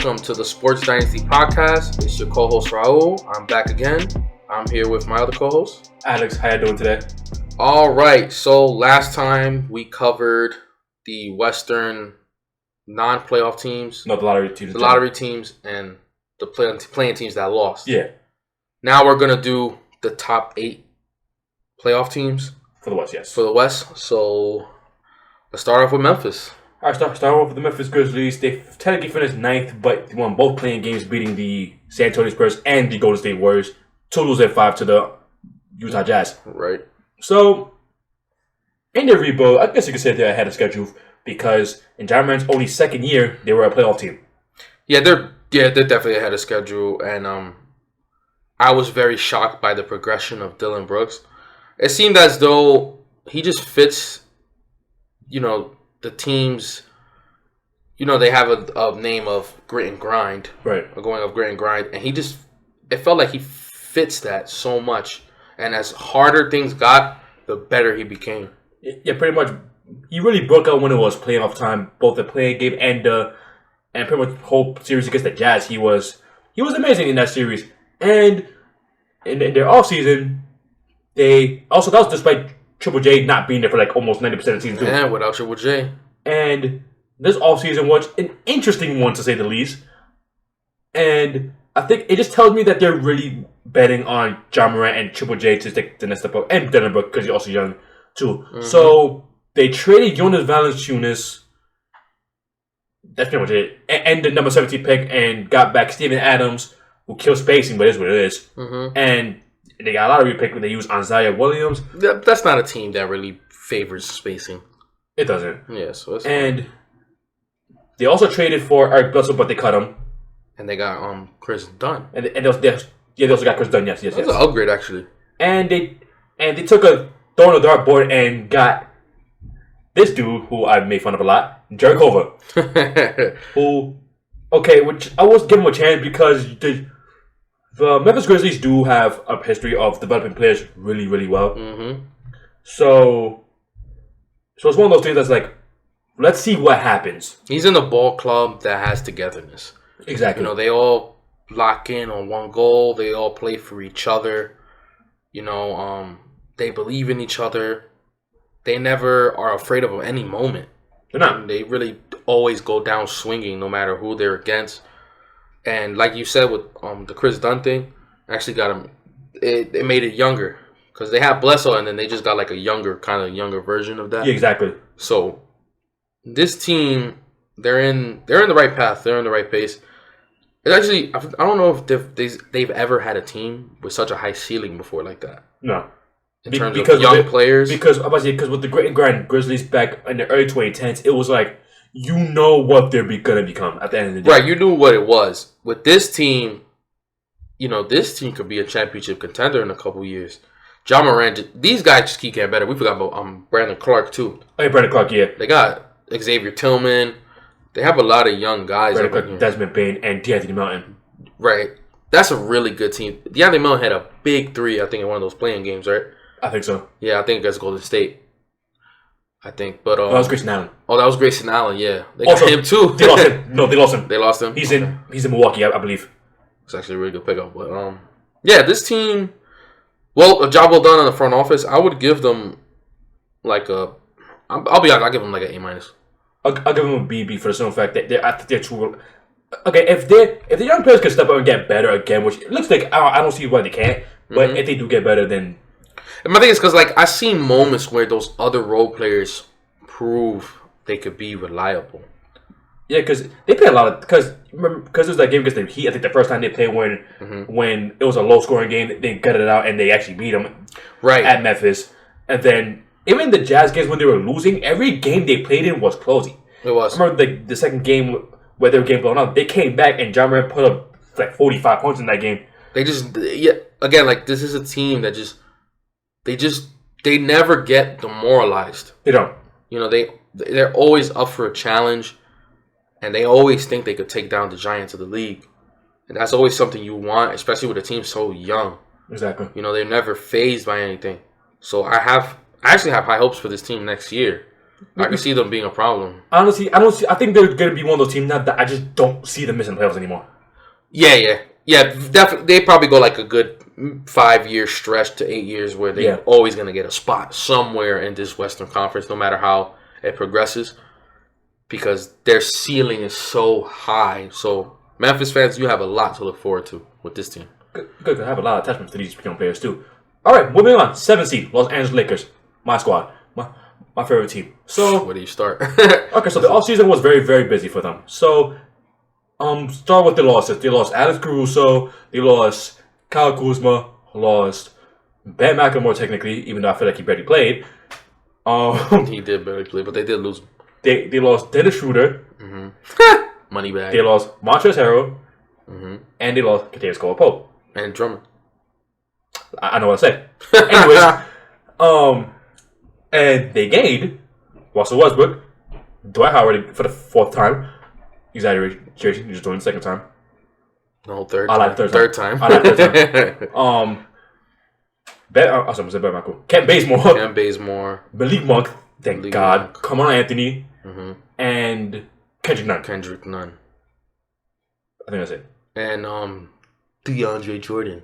welcome to the Sports Dynasty Podcast. It's your co-host Raul. I'm back again. I'm here with my other co-host, Alex. How you doing today? All right. So last time we covered the Western non-playoff teams, No, the lottery teams. the lottery teams, and the playing teams that lost. Yeah, Now we're gonna do the top 8 playoff teams for the West. Yes. for the West. So let's start off with Memphis. All right, start off with the Memphis Grizzlies. They technically finished 9th, but they won both playing games, beating the San Antonio Spurs and the Golden State Warriors. 2 lose at 5 to the Utah Jazz. Right. So, in their rebuild, I guess you could say they're ahead of schedule because in John Moran's only second year, they were a playoff team. Yeah, they're definitely ahead of schedule, and I was very shocked by the progression of Dillon Brooks. It seemed as though he just fits, the teams. They have a name of grit and grind, Right. or going of grit and grind, and it felt like he fits that so much. And as harder things got, the better he became. Yeah, pretty much. He really broke out when it was playoff time, both the playing game and pretty much the whole series against the Jazz. He was amazing in that series. And in their offseason, that was despite Triple J not being there for like almost 90% of the season too. And without Triple J. And this offseason was an interesting one to say the least. And I think it just tells me that they're really betting on John Morant and Triple J to take the next step up, and Dillon Brooks because he's also young too. Mm-hmm. So they traded Jonas Valanciunas. That's pretty much it. And the number 17 pick, and got back Steven Adams, who kills spacing, but it is what it is. Mm-hmm. And they got a lottery pick when they used Isaiah Williams. That's not a team that really favors spacing. It doesn't. Yeah, so it's and they also traded for Eric Bledsoe, but they cut him. And they got Chris Dunn. And they also got Chris Dunn. Yes. That's an upgrade actually. And they took a throw on the dartboard and got this dude who I've made fun of a lot, Jared Culver. Which I was giving him a chance because the Memphis Grizzlies do have a history of developing players really, really well. Mm-hmm. So it's one of those things that's like, let's see what happens. He's in a ball club that has togetherness. Exactly. They all lock in on one goal. They all play for each other. They believe in each other. They never are afraid of any moment. They're not. And they really always go down swinging no matter who they're against. And like you said with the Chris Dunn thing, actually got him. It made it younger because they have Bledsoe and then they just got like a younger version of that. Yeah, exactly. So this team, they're in the right path. They're in the right pace. It's actually, I don't know if they've ever had a team with such a high ceiling before like that. No. In terms of young players. Because with the Grit and Grind Grizzlies back in the early 2010s, it was like, what they're going to become at the end of the day. Right, you knew what it was. With this team, this team could be a championship contender in a couple years. John Morant, these guys just keep getting better. We forgot about Brandon Clark, too. Oh, yeah, Brandon Clark, yeah. They got Xavier Tillman. They have a lot of young guys. Brandon Clark, Desmond Bane, and DeAnthony Melton. Right. That's a really good team. DeAnthony Melton had a big 3, I think, in one of those playing games, right? I think so. Yeah, I think against Golden State. I think, but that was Grayson Allen. Oh, that was Grayson Allen. Yeah, they got him too. They lost him. No, they lost him. They lost him. He's in Milwaukee, I believe. It's actually a really good pickup. But this team. Well, a job well done in the front office. I would give them like I'll be honest. I'll give them like an A-. I'll give them a B for the simple fact that I think they're too. Okay, if the young players can step up and get better again, which it looks like I don't see why they can't. But if they do get better, then. And my thing is because I've seen moments where those other role players prove they could be reliable. Yeah, because they play a lot of because there's that game against the Heat. I think the first time they played when it was a low scoring game, they gutted it out and they actually beat them at Memphis. And then even the Jazz games when they were losing, every game they played in was closing. It was. I remember the second game where they were getting blown out. They came back and John Morant put up like 45 points in that game. This is a team that they never get demoralized. They don't. They're always up for a challenge, and they always think they could take down the giants of the league. And that's always something you want, especially with a team so young. Exactly. They're never fazed by anything. So I actually have high hopes for this team next year. I can see them being a problem. Honestly, I don't see. I think they're going to be one of those teams now that I just don't see them missing playoffs anymore. Yeah. Definitely, they probably go like a good 5-year stretch to 8 years where they're always going to get a spot somewhere in this Western Conference, no matter how it progresses, because their ceiling is so high. So, Memphis fans, you have a lot to look forward to with this team. Good. I have a lot of attachments to these young players too. All right, moving on. 7th seed, Los Angeles Lakers. My squad. My favorite team. So, where do you start? Okay, so the offseason was very, very busy for them. So, start with the losses. They lost Alex Caruso. They lost Kyle Kuzma. Lost Ben McLemore, technically, even though I feel like he barely played. He did barely play, but they did lose. They lost Dennis Schroeder. Money bag. They lost Montrezl Harrell. And they lost Kentavious Caldwell-Pope. And Drummond. I know what I said. Anyways, and they gained Russell Westbrook, Dwight Howard for the 4th time. Exaggeration, you're just doing the 2nd time. No, third. I like third time. I like third time. Kent Bazemore. Malik Monk. Thank God. Come on, Anthony. And Kendrick Nunn. I think that's it. And DeAndre Jordan.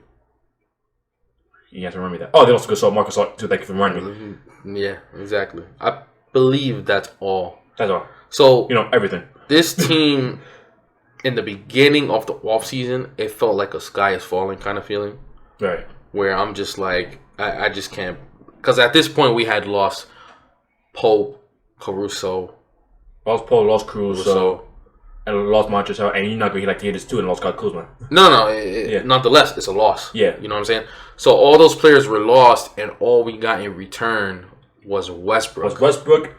You have to remember that. Oh, they also saw Marcus Gasol too. Thank you for reminding me. Yeah, exactly. I believe that's all. That's all. So everything. This team, in the beginning of the offseason, it felt like a sky is falling kind of feeling. Right. Where I'm just like, I just can't, because at this point we had lost Pope, Caruso. Lost Caruso. And lost Montrezl, and you're not going to hit this too, and lost Kyle Kuzma. No. Nonetheless, it's a loss. Yeah. You know what I'm saying? So all those players were lost, and all we got in return was Westbrook.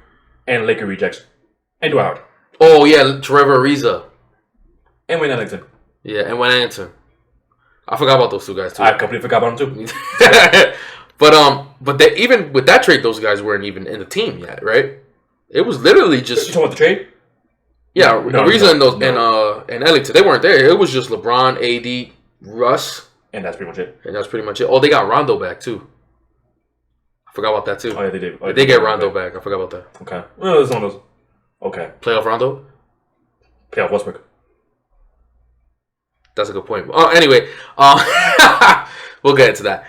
And Laker rejects. And Dwight Howard. Oh, yeah, Trevor Ariza. And Wayne Ellington. Yeah, and Wayne Ellington. I forgot about those two guys, too. I completely forgot about them, too. But they, even with that trade, those guys weren't even in the team yet, right? It was literally just... You talking about the trade? Yeah, Ariza and Ellington, they weren't there. It was just LeBron, AD, Russ. And that's pretty much it. Oh, they got Rondo back, too. I forgot about that, too. Oh, yeah, they did. They get Rondo back. I forgot about that. Okay. Well, it's one of those. Okay. Playoff Rondo? Playoff Westbrook. That's a good point. Anyway, we'll get into that.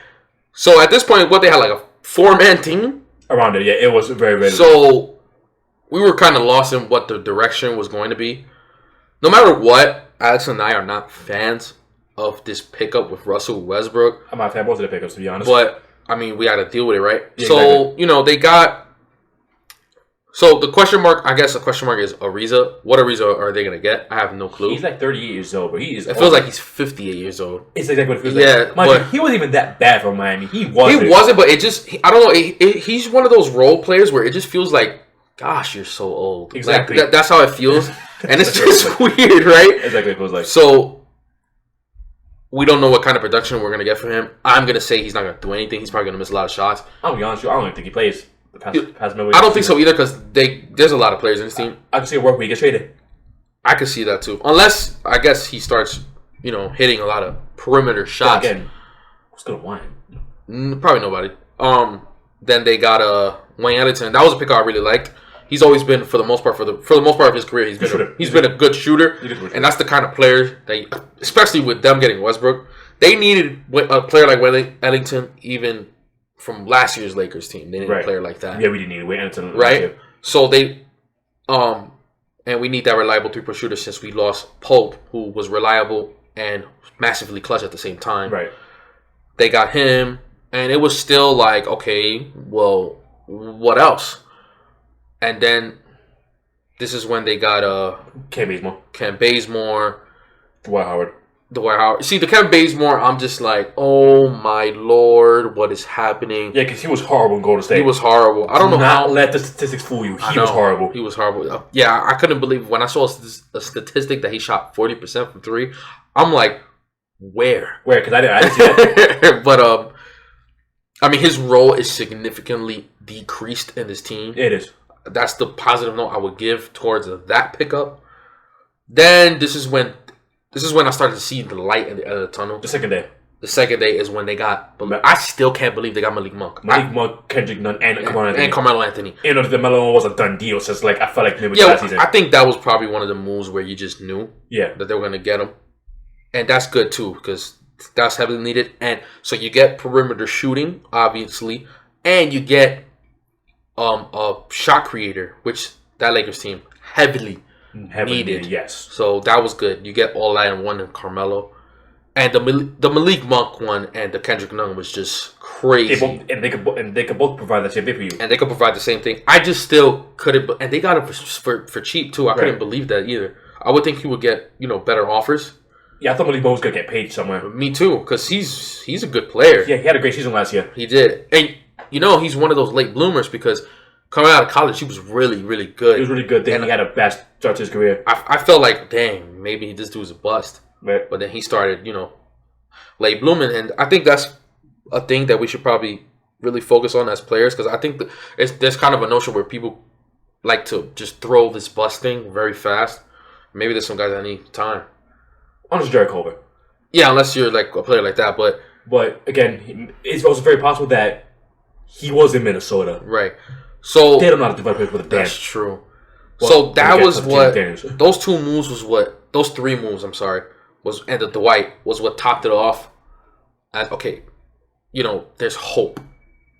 So, at this point, they had like a 4-man team? Around it, yeah. It was very, very... So, we were kind of lost in what the direction was going to be. No matter what, Alex and I are not fans of this pickup with Russell Westbrook. I'm not a fan of both of the pickups, to be honest. But, I mean, we got to deal with it, right? Yeah, so, exactly. They got... So, the question mark is Ariza. What Ariza are they going to get? I have no clue. He's like 38 years old, but It feels like he's 58 years old. It's exactly what it feels like. But he wasn't even that bad for Miami. He wasn't, but it just... I don't know. He's one of those role players where it just feels like, gosh, you're so old. Exactly. Like, that's how it feels. And it's just weird, right? Exactly what it feels like. So, we don't know what kind of production we're going to get from him. I'm going to say he's not going to do anything. He's probably going to miss a lot of shots. I'll be honest with you. I don't even think he plays the past I don't think so either because there's a lot of players in this team. I can see a work where he gets traded. I can see that too. Unless, I guess, he starts, hitting a lot of perimeter shots. Again, who's going to want him? Probably nobody. Then they got Wayne Ellington. That was a pick I really liked. He's always been, for the most part of his career, he's been a good shooter, and that's the kind of player that, especially with them getting Westbrook, they needed a player like Wayne Ellington even from last year's Lakers team. They needed a player like that. Yeah, we didn't need Wayne Ellington, right? So they, and we need that reliable 3-point shooter since we lost Pope, who was reliable and massively clutch at the same time. Right. They got him, and it was still like, okay, well, what else? And then this is when they got Kent Bazemore, Dwight Howard. See, the Kent Bazemore, I'm just like, oh my Lord, what is happening? Yeah, because he was horrible in Golden State. He was horrible. I don't know how. Let the statistics fool you. He was horrible. He was horrible. Yeah, I couldn't believe when I saw a statistic that he shot 40% from 3. I'm like, where? Because I didn't see that. But I mean, his role is significantly decreased in this team. It is. That's the positive note I would give towards that pickup. Then this is when I started to see the light at the end of the tunnel. The second day. The second day is when they got. I still can't believe they got Malik Monk. Malik Monk, Kendrick Nunn, and Carmelo Anthony. You know, the Melo one was a done deal. So it's like I felt like maybe last season. I think that was probably one of the moves where you just knew that they were going to get him, and that's good too because that's heavily needed. And so you get perimeter shooting, obviously, and you get a shot creator, which that Lakers team heavily needed. Yes. So that was good. You get all that in one in Carmelo. And the Malik Monk one and the Kendrick Nunn was just crazy. They could both provide that same thing for you. And they could provide the same thing. I just still couldn't. And they got it for cheap too. I couldn't believe that either. I would think he would get better offers. Yeah, I thought Malik Monk was gonna get paid somewhere. Me too, because he's a good player. Yeah, he had a great season last year. He did, and he's one of those late bloomers because coming out of college he was really really good. He was really good. Then he had a bad start to his career. I felt like, dang, maybe this dude's a bust. Right. But then he started, late blooming, and I think that's a thing that we should probably really focus on as players because I think there's kind of a notion where people like to just throw this bust thing very fast. Maybe there's some guys that need time. Unless Jared Culver. Yeah, unless you're like a player like that, but again, it's also very possible that he was in Minnesota. Right. So they don't know how to develop players with a band. That's true. Well, so that was what those three moves. I'm sorry. And the Dwight was what topped it off. As okay, there's hope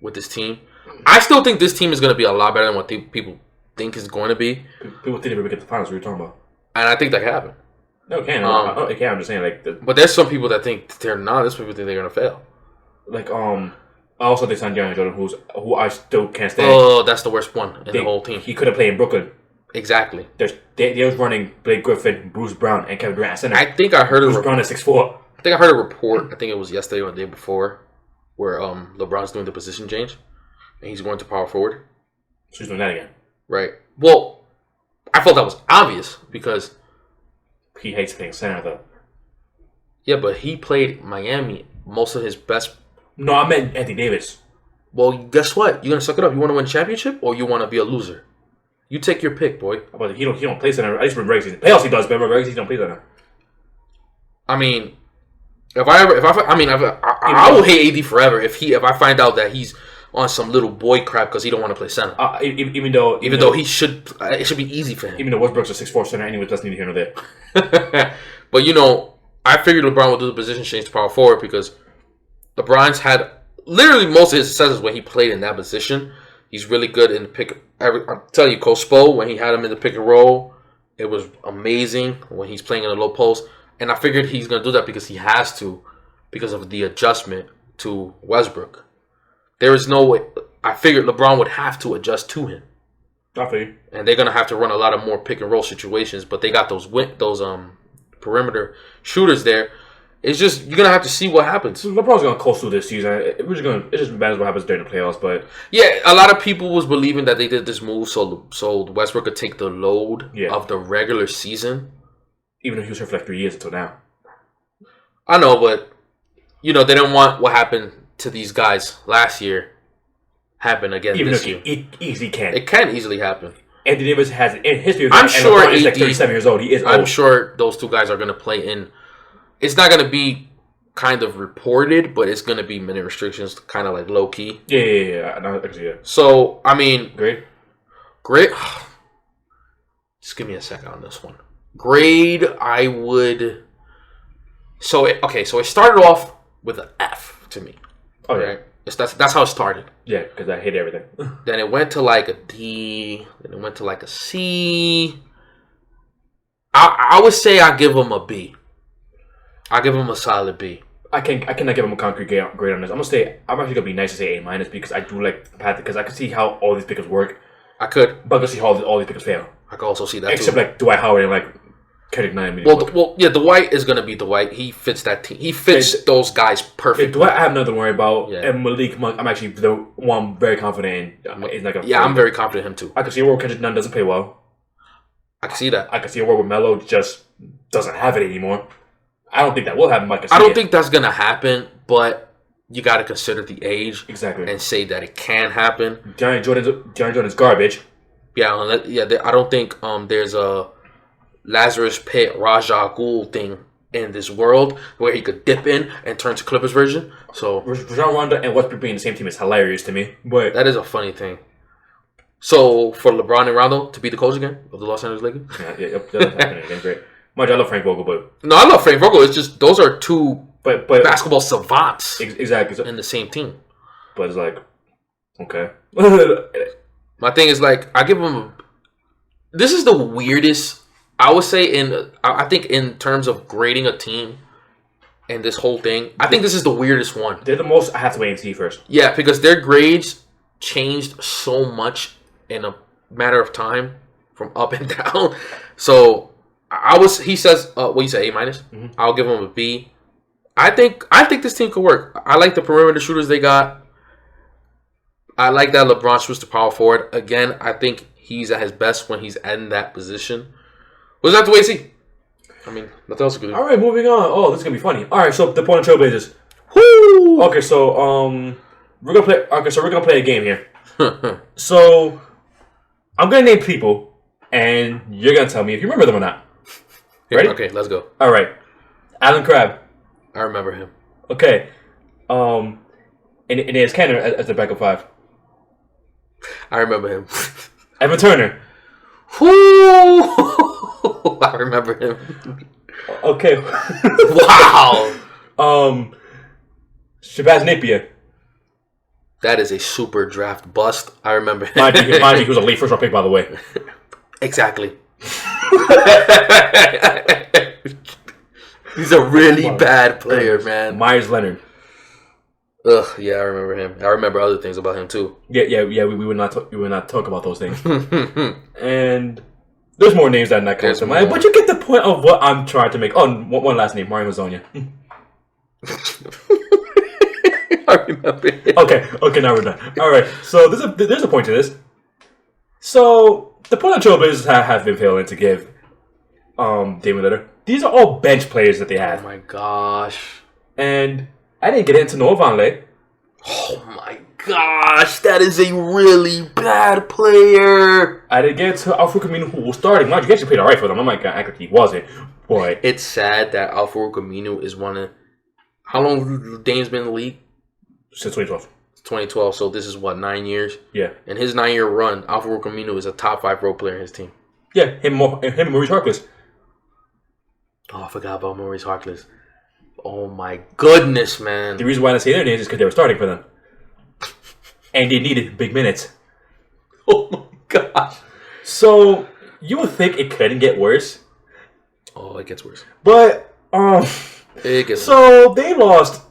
with this team. I still think this team is going to be a lot better than what people think is going to be. People think they're going to get the finals. What are you talking about? And I think that can happen. No, it can. It can. I'm just saying, but there's some people that think they're not. There's people think they're going to fail. I also think DeAndre Jordan, who I still can't stand. Oh, that's the worst one in the whole team. He could have played in Brooklyn. Exactly. They was running Blake Griffin, Bruce Brown, and Kevin Durant at center. I think I heard Bruce Brown at 6'4". I think I heard a report. I think it was yesterday or the day before, where LeBron's doing the position change, and he's going to power forward. So he's doing that again. Right. Well, I felt that was obvious because he hates playing center though. Yeah, but he played Miami most of his best. No, I meant Anthony Davis. Well, guess what? You're gonna suck it up. You want to win a championship or you want to be a loser? You take your pick, boy. But he don't play center. At least for regular season. Playoffs he does, but regular season he don't play center. I mean, I will hate AD forever if I find out that he's on some little boy crap because he don't want to play center. Even though he should, it should be easy for him. Even though Westbrook's a 6'4" center, anyway, that's neither here nor there. But I figured LeBron would do the position change to power forward because LeBron's had literally most of his successes when he played in that position. He's really good in the pick. I'm telling you, Coach Spo, when he had him in the pick and roll, it was amazing when he's playing in the low post. And I figured he's going to do that because he has to, because of the adjustment to Westbrook. There is no way. I figured LeBron would have to adjust to him. I figured. And they're going to have to run a lot of more pick and roll situations, but they got those perimeter shooters there. It's just you're gonna have to see what happens. LeBron's gonna coast through this season. It just matters what happens during the playoffs. But yeah, a lot of people was believing that they did this move so Westbrook could take the load of the regular season. Even though he was here for like 3 years until now. I know, but they didn't want what happened to these guys last year happen again this year. It easily can. It can easily happen. Anthony Davis has in history. I'm sure he's like 37 years old. He is. I'm sure those two guys are gonna play in. It's not going to be kind of reported, but it's going to be many restrictions, kind of like low key. Yeah. I can see that. So, I mean... Grade? Just give me a second on this one. Grade, I would... So it started off with an F to me. Oh, yeah. Right? That's how it started. Yeah, because I hate everything. Then it went to like a D. Then it went to like a C. I would say I give him a B. I give him a solid B. I cannot give him a concrete grade on this. I'm actually gonna be nice to say A- because I do like the path because I can see how all these pickers work. I could, but I can see how all these pickers fail. I can also see that except too. Like Dwight Howard and like Kendrick Nunn. Well, yeah, Dwight is gonna be Dwight. He fits that team. He fits those guys perfectly. Dwight, I have nothing to worry about. Yeah. And Malik Monk, I'm actually the one very confident in. I'm very confident in him too. I can see a world where Kendrick Nunn doesn't play well. I can see that. I can see a world where Melo just doesn't have it anymore. I don't think that will happen. I don't think that's gonna happen, but you got to consider the age exactly and say that it can happen. Johnny Jordan's garbage. Yeah, I don't think there's a Lazarus Pit Raja Ghul thing in this world where he could dip in and turn to Clippers version. So Rajon Rondo and Westbrook being the same team is hilarious to me. But that is a funny thing. So for LeBron and Rondo to be the coach again of the Los Angeles Lakers? That's happening again. Great. Much I love Frank Vogel, but no, I love Frank Vogel. It's just those are two but basketball savants exactly in the same team. But it's like, okay. My thing is like I give him. This is the weirdest. I would say I think in terms of grading a team and this whole thing, I think this is the weirdest one. They're the most. I have to wait and see first. Yeah, because their grades changed so much in a matter of time from up and down. So he says, what you say, A-? Mm-hmm. I'll give him a B. I think this team could work. I like the perimeter shooters they got. I like that LeBron switched to power forward. Again, I think he's at his best when he's in that position. We'll just have to wait and see. I mean, nothing else we can do. All right, moving on. Oh, this is gonna be funny. All right, so the Portland Trailblazers. Woo! Okay, so we're gonna play. Okay, so we're gonna play a game here. So I'm gonna name people, and you're gonna tell me if you remember them or not. Ready? Okay, let's go. All right, Alan Crabb. I remember him. Okay, and it's Kenner as the backup five. I remember him. Evan Turner. Whoo! I remember him. Okay. Wow. Shabazz Napier. That is a super draft bust. I remember him. Mind you, he was a late first round pick, by the way. Exactly. He's a really bad player, man. Myers Leonard. Ugh, yeah, I remember him. I remember other things about him too. Yeah. We would not talk about those things. And there's more names that come to mind, but you get the point of what I'm trying to make. Oh, one last name, Mario Hezonja. I remember it. Okay, now we're done. All right, so there's a point to this. So the Portland Trailblazers have been failing to give Damian Lillard. These are all bench players that they have. Oh my gosh. And I didn't get into Noah Vonleh. Oh my gosh, that is a really bad player. I didn't get to Al-Farouq Aminu, who was starting. Mind you, he actually played alright for them. I'm not gonna act like he wasn't. But it's sad that Al-Farouq Aminu is one of. How long have Dame's been in the league? Since 2012. 2012, so this is what, 9 years? Yeah. In his 9-year run, Al-Farouq Aminu is a top 5 role player in his team. Yeah, him and Maurice Harkless. Oh, I forgot about Maurice Harkless. Oh my goodness, man. The reason why I say their names is because they were starting for them. And they needed big minutes. Oh my gosh. So, you would think it couldn't get worse. Oh, it gets worse. But, it gets so they lost.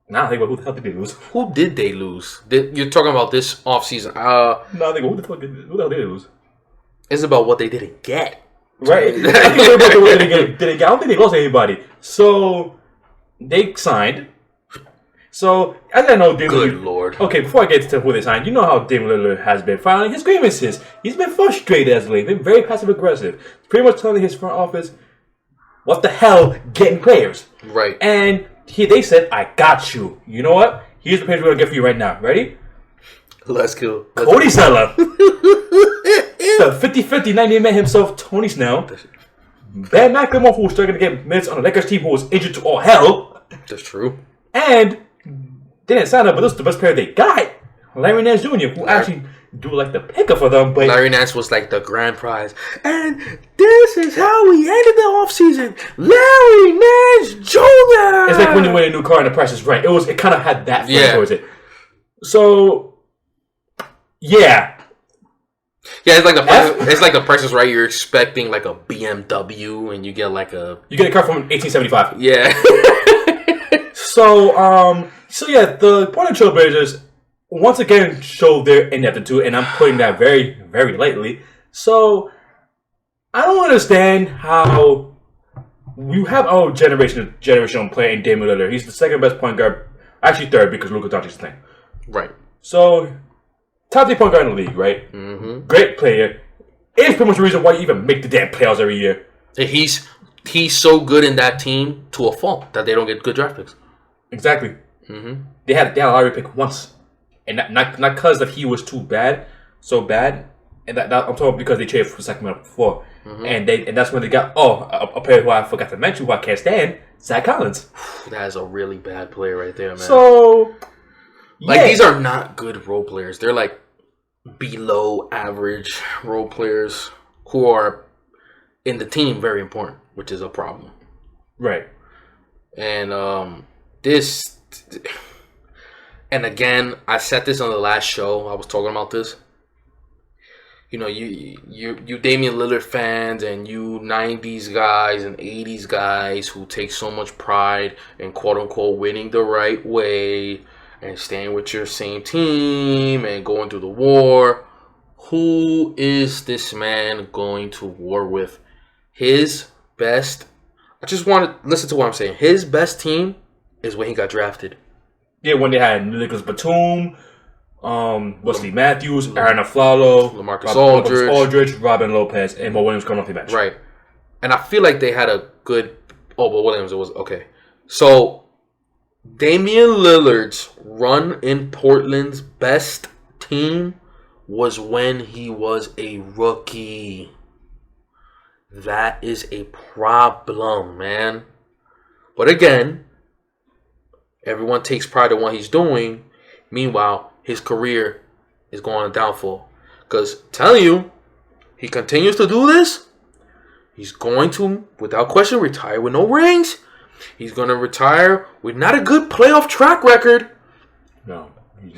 Now I think about who the hell did they lose? Who did they lose? You're talking about this offseason. Now I think, who the hell did they lose? It's about what they didn't get. Right? I think they're about what they didn't get. I don't think they lost anybody. So, they signed. So, as I know, Good Lord. Okay, before I get to who they signed, you know how Damian Lillard has been filing his grievances. He's been frustrated as of late, been very passive aggressive. Pretty much telling his front office, what the hell, getting players. Right. And they said, I got you. You know what? Here's the players we're going to get for you right now. Ready? Let's go. Cody Zeller. The 50-50 90 man himself, Tony Snell. Ben McLemore, who was starting to get minutes on the Lakers team, who was injured to all hell. That's true. And they didn't sign up, but this is the best player they got. Larry Nance Jr., who actually do like the picker for them. But Larry Nance was like the grand prize. And this is how we ended the offseason. Larry Nance Jr. It's like when you win a new car and the price is right. It kind of had that feeling towards it. So, yeah. Yeah, it's like the price is right. You're expecting like a BMW and you get like a... You get a car from 1875. Yeah. So yeah, the Portland Trailblazers once again showed their ineptitude, and I'm putting that very, very lightly. So I don't understand how you have our generational player in Damian Lillard. He's the second best point guard, actually third because Luka Doncic's thing. Right. So top 3 point guard in the league, right? Mm-hmm. Great player. It's pretty much the reason why you even make the damn playoffs every year. He's so good in that team to a fault that they don't get good draft picks. Exactly. Mm-hmm. They had a lottery pick once, and not because that he was so bad, And that I'm talking because they traded for Sacramento before. Mm-hmm. And that's when they got a player who I forgot to mention who I can't stand, Zach Collins. That is a really bad player right there, man. So these are not good role players. They're like below average role players who are in the team very important, which is a problem. Right. And and again, I said this on the last show. I was talking about this. You know, you Damian Lillard fans and you 90s guys and 80s guys who take so much pride in quote-unquote winning the right way and staying with your same team and going through the war. Who is this man going to war with? His best... I just want to listen to what I'm saying. His best team is when he got drafted. Yeah, when they had Nicholas Batum, Wesley Matthews, Aaron Aflalo, LaMarcus Aldridge, Robin Lopez, and Mo Williams coming off the bench. Right. And I feel like they had a good... Oh, but Williams, it was... Okay. So, Damian Lillard's run in Portland's best team was when he was a rookie. That is a problem, man. But again, everyone takes pride in what he's doing. Meanwhile, his career is going on a downfall. Because, telling you, he continues to do this, he's going to, without question, retire with no rings. He's going to retire with not a good playoff track record. No,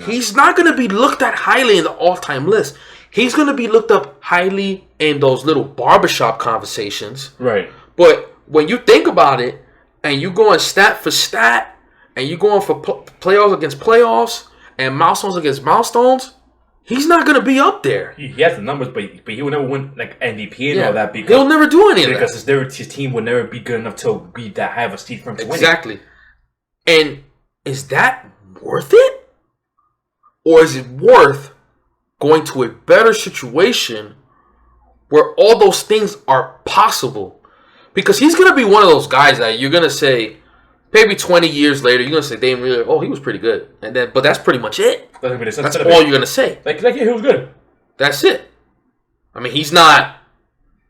he's not going to be looked at highly in the all-time list. He's going to be looked up highly in those little barbershop conversations. Right. But when you think about it, and you going stat for stat, and you going for playoffs against playoffs, and milestones against milestones, he's not going to be up there. He has the numbers, but he will never win like MVP and all that. Because he'll never do any of that. Because his team will never be good enough to be that high of a seed for him to win. Exactly. And is that worth it? Or is it worth going to a better situation where all those things are possible? Because he's going to be one of those guys that you're going to say, maybe 20 years later, you're going to say, Damian Lillard, oh, he was pretty good. But that's pretty much it. That's all you're going to say. Like, yeah, he was good. That's it. I mean, he's not...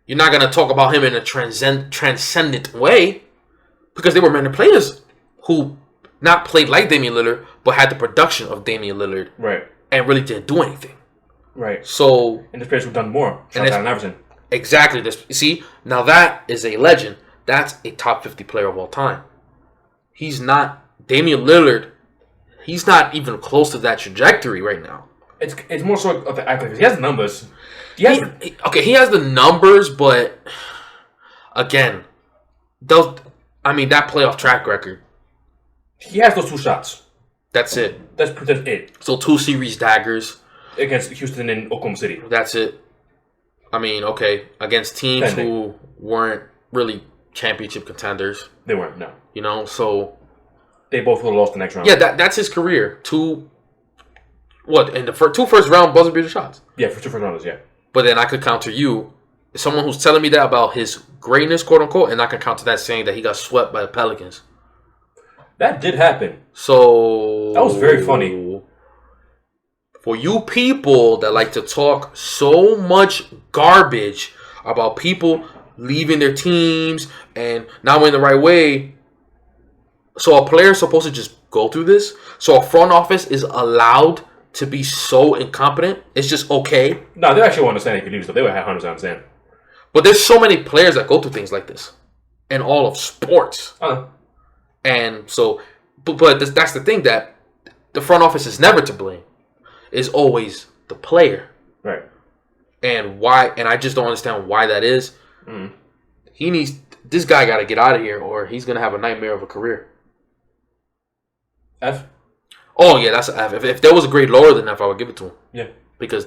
You're not going to talk about him in a transcendent way, because there were many players who not played like Damian Lillard, but had the production of Damian Lillard. Right. And really didn't do anything. Right. So... And this players who've done more. Allen Iverson. Exactly. You see, now that is a legend. That's a top 50 player of all time. He's not... Damian Lillard, he's not even close to that trajectory right now. It's more so of the accolades. He has the numbers. He has the numbers, but... Again, that playoff track record. He has those two shots. That's it. That's it. So 2 series daggers. Against Houston and Oklahoma City. That's it. I mean, okay. Against teams who weren't really championship contenders. They weren't, no. You know, so... They both would have lost the next round. Yeah, that's his career. In the 2 first round buzzer beater shots. Yeah, for 2 first rounders, yeah. But then I could counter you. Someone who's telling me that about his greatness, quote unquote, and I can counter that saying that he got swept by the Pelicans. That did happen. So... That was very funny. For you people that like to talk so much garbage about people leaving their teams and not winning the right way, so a player is supposed to just go through this? So a front office is allowed to be so incompetent? It's just okay? No, they actually understand if you leave stuff. They would have 100% understand. But there's so many players that go through things like this in all of sports. And so, but that's the thing, that the front office is never to blame. It's always the player. Right. And why? And I just don't understand why that is. This guy got to get out of here, or he's going to have a nightmare of a career. F? Oh, yeah, that's an F. If there was a grade lower than F, I would give it to him. Yeah. Because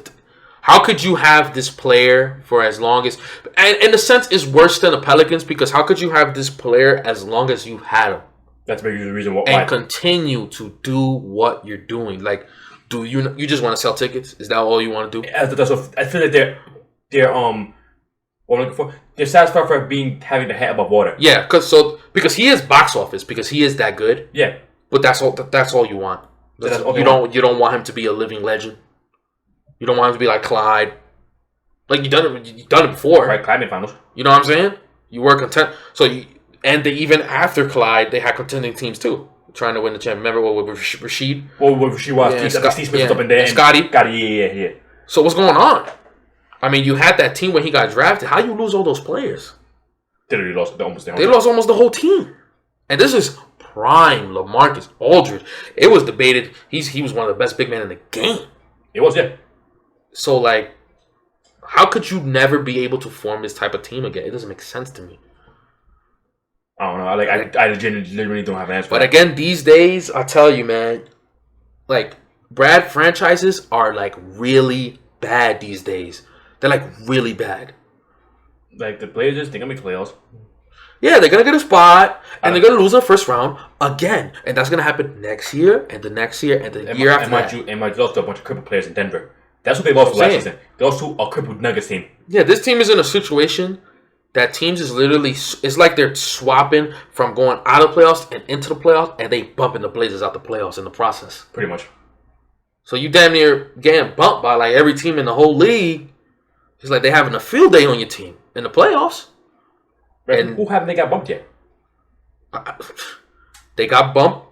how could you have this player for as long as... And in a sense, it's worse than the Pelicans, because how could you have this player as long as you had him? That's maybe the reason why. And continue to do what you're doing. Like, do you just want to sell tickets? Is that all you want to do? I feel like they're what I'm looking for. They're satisfied for having the head above water. Yeah, because he is box office, because he is that good. Yeah. But that's all you want. You don't want him to be a living legend. You don't want him to be like Clyde. Like you've done it before. Right, Clyde made finals. You know what I'm saying? You were content. And even after Clyde, they had contending teams too, trying to win the championship. Remember what with Rasheed? Well, with Rasheed was Steve Smith was up in there. And Scotty. Yeah. So what's going on? I mean, you had that team when he got drafted. How you lose all those players? They lost almost the whole team. And this is prime LaMarcus Aldridge. It was debated. He was one of the best big men in the game. It was, yeah. So, like, how could you never be able to form this type of team again? It doesn't make sense to me. I don't know. I literally don't have an answer. But again, these days, I tell you, man, like, Brad franchises are, like, really bad these days. They're, like, really bad. Like, the Blazers, they're going to make playoffs. Yeah, they're going to get a spot, and they're going to lose in the first round again. And that's going to happen next year, and the next year, and the year after that. And might lost to a bunch of crippled players in Denver. That's what they lost last season. They lost to a crippled Nuggets team. Yeah, this team is in a situation that teams is literally, it's like they're swapping from going out of playoffs and into the playoffs, and they bumping the Blazers out the playoffs in the process. Pretty much. So you damn near getting bumped by like every team in the whole league. It's like they having a field day on your team in the playoffs. Right. And who haven't they got bumped yet? They got bumped.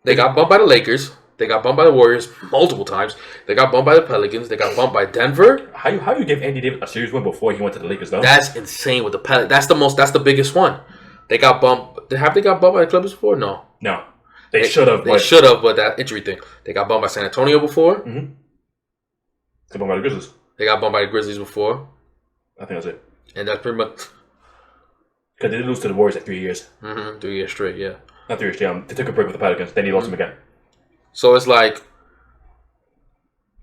They got bumped by the Lakers. They got bumped by the Warriors multiple times. They got bumped by the Pelicans. They got bumped by Denver. How you give Andy Davis a series win before he went to the Lakers though? That's insane with the Pelicans. That's the biggest one. They got bumped. Have they got bumped by the Clippers before? No. They should have. They should have, but that injury thing. They got bumped by San Antonio before. Mm-hmm. They bumped by the Grizzlies. They got bumped by the Grizzlies before. I think that's it. And that's pretty much because they did lose to the Warriors like 3 years. 3 years straight, yeah. Not 3 years straight. They took a break with the Pelicans. Then they lost them again. So it's like,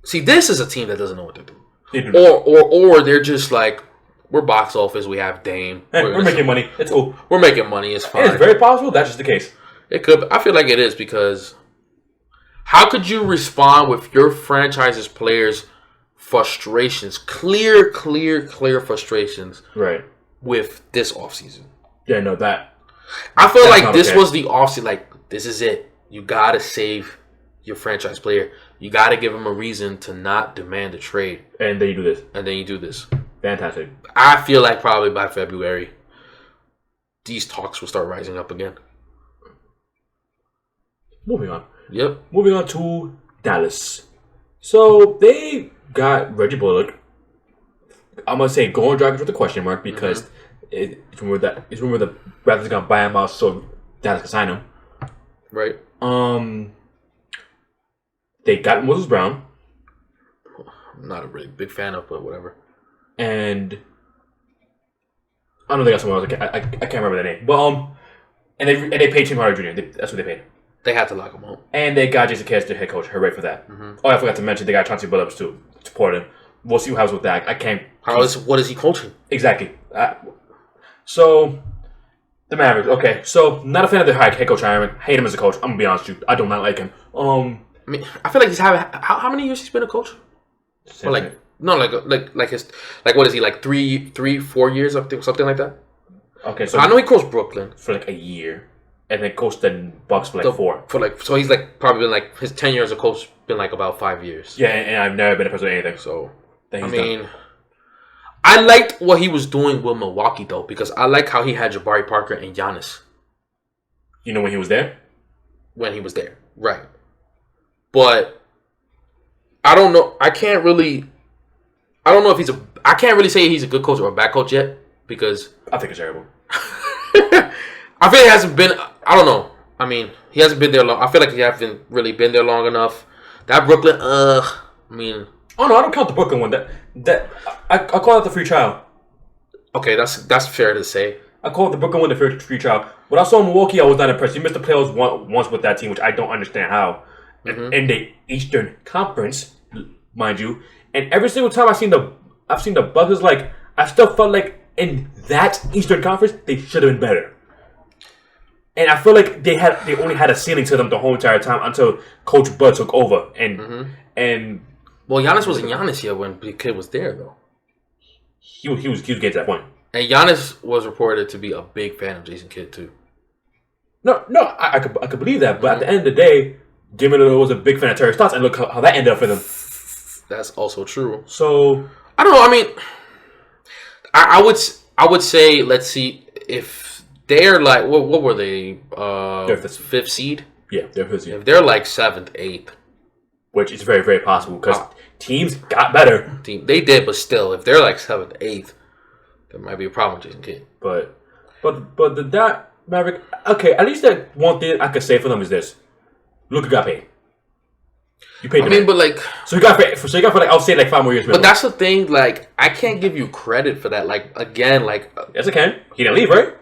see, this is a team that doesn't know what they're doing. They do or they're just like, we're box office. We have Dame. Hey, we're making money. It's cool. We're making money. It's fine. It's very possible that's just the case. It could. I feel like it is because how could you respond with your franchise's players' frustrations, clear frustrations, right, with this offseason? Yeah, no, that. I feel like this was the offseason. Like, this is it. You gotta save your franchise player. You gotta give him a reason to not demand a trade. And then you do this. Fantastic. I feel like probably by February, these talks will start rising up again. Moving on. Yep. Moving on to Dallas. So they got Reggie Bullock. I'm gonna say Goran Dragic with a question mark because it's rumored that the Raptors are gonna buy him out so Dallas can sign him. Right. They got Moses Brown. I'm not a really big fan of, but whatever. And I know they got someone else. I can't remember the name. But and they paid Tim Hardaway Jr. That's what they paid. They had to lock him up. And they got Jason Kidd, their head coach. Hooray for that. Oh, I forgot to mention they got Chauncey Billups to support him. We'll see what happens with that. I can't. What is he coaching? Exactly. So the Mavericks. Okay, so not a fan of their head coach hiring. Hate him as a coach. I'm gonna be honest with you. I do not like him. I mean, I feel like he's having how many years he's been a coach? Or like what is he like 4 years up there, something like that? Okay, so I know he coached Brooklyn for like a year, and then coached the Bucks for like 4. So he's like probably been like his 10 years as a coach been like about 5 years. Yeah, and I've never been a president of anything. So I mean, I liked what he was doing with Milwaukee though because I like how he had Jabari Parker and Giannis. You know when he was there? When he was there, right? But I don't know. I can't really say he's a good coach or a bad coach yet because I think it's terrible. I feel he hasn't been. I don't know. I mean, he hasn't been there long. I feel like he hasn't really been there long enough. That Brooklyn, I mean. Oh no, I don't count the Brooklyn one. That I call it the free trial. Okay, that's fair to say. I call it the Brooklyn one the free trial. When I saw Milwaukee, I was not impressed. You missed the playoffs once with that team, which I don't understand how. In the Eastern Conference, mind you, and every single time I've seen the Bucks, it's like I still felt like in that Eastern Conference they should have been better. And I feel like they only had a ceiling to them the whole entire time until Coach Bud took over. And well, Giannis wasn't Giannis yet when the kid was there though. He was getting to that point. And Giannis was reported to be a big fan of Jason Kidd too. No, I could believe that, but at the end of the day, Jimmy Lillard was a big fan of Terry Stotts, and look how that ended up for them. That's also true. So I don't know. I mean, I would say let's see if they're like what were they? They're fifth seed. Yeah, they're fifth seed. If they're like 7th, 8th, which is very very possible because teams got better. They did, but still, if they're like 7th, 8th, there might be a problem with Jason Kidd. But that Maverick. Okay, at least that one thing I could say for them is this: Luka got paid. You paid. But like, so you got paid. So you got for like I'll say like 5 more years. But that's the thing. Like, I can't give you credit for that. Like again, like yes, I can. He didn't leave, right?